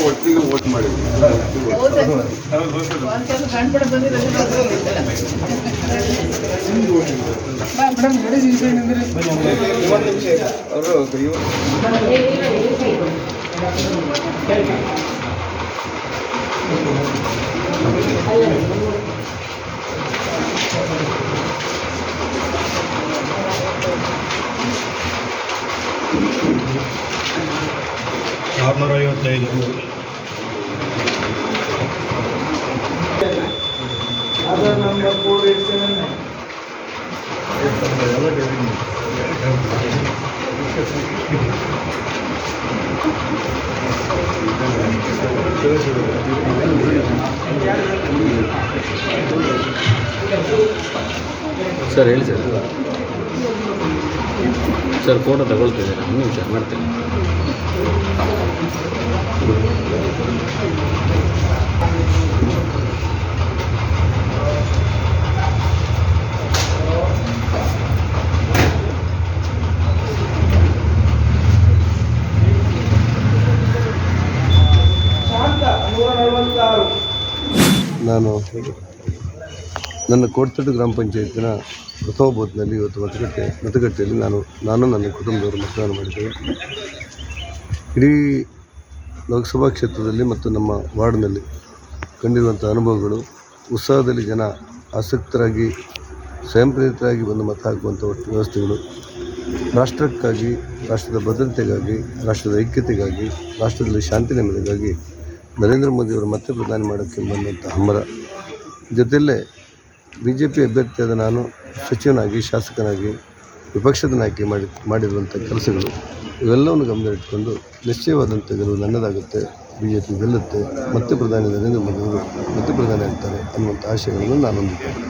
ಒಟ್ಟಿಗೆ ವೋಟ್ ಮಾಡಿ Other number 487. Sir ಹೇಳಿ ಸರ್ ಫೋಟೋ ತಗೊಳ್ತಿದ್ದೀರಾ? ಒಂದು ನಿಮಿಷ ಮಾಡ್ತೀನಿ. ನಾನು ನನ್ನ ಕೋಟತಟ್ಟು ಗ್ರಾಮ ಪಂಚಾಯತಿನ ಪ್ರಥಮ ಬೂತ್ನಲ್ಲಿ ಇವತ್ತು ಮತಗಟ್ಟೆಯಲ್ಲಿ ನಾನು ನನ್ನ ಕುಟುಂಬದವರು ಮತದಾನ ಮಾಡಿದ್ದೇವೆ. ಇಡೀ ಲೋಕಸಭಾ ಕ್ಷೇತ್ರದಲ್ಲಿ ಮತ್ತು ನಮ್ಮ ವಾರ್ಡ್ನಲ್ಲಿ ಕಂಡಿರುವಂಥ ಅನುಭವಗಳು, ಉತ್ಸಾಹದಲ್ಲಿ ಜನ ಆಸಕ್ತರಾಗಿ ಸ್ವಯಂ ಪ್ರೇರಿತರಾಗಿ ಬಂದು ಮತ ಹಾಕುವಂಥ ವ್ಯವಸ್ಥೆಗಳು, ರಾಷ್ಟ್ರಕ್ಕಾಗಿ, ರಾಷ್ಟ್ರದ ಭದ್ರತೆಗಾಗಿ, ರಾಷ್ಟ್ರದ ಐಕ್ಯತೆಗಾಗಿ, ರಾಷ್ಟ್ರದಲ್ಲಿ ಶಾಂತಿ ನೆಮ್ಮದಿಗಾಗಿ ನರೇಂದ್ರ ಮೋದಿಯವರು ಮತ್ತೆ ಪ್ರಧಾನಿ ಮಾಡೋಕ್ಕೆ ಬಂದಂಥ ಹಂಬಲ, ಜೊತೆಯಲ್ಲೇ BJP ಅಭ್ಯರ್ಥಿಯಾದ ನಾನು ಸಚಿವನಾಗಿ, ಶಾಸಕನಾಗಿ, ವಿಪಕ್ಷದ ನಾಯಕಿ ಮಾಡಿರುವಂಥ ಕೆಲಸಗಳು ಇವೆಲ್ಲವನ್ನು ಗಮನದಲ್ಲಿಟ್ಟುಕೊಂಡು ನಿಶ್ಚಯವಾದಂಥ ಗೆಲುವು ನನ್ನದಾಗುತ್ತೆ, BJP ಗೆಲ್ಲುತ್ತೆ, ಮತ್ತೆ ಪ್ರಧಾನಿ ನರೇಂದ್ರ ಮೋದಿಯವರು ಮತ್ತೆ ಪ್ರಧಾನಿ ಆಗ್ತಾರೆ ಅನ್ನುವಂಥ ಆಶಯಗಳನ್ನು ನಾನು ಹೊಂದಿದ್ದೇನೆ.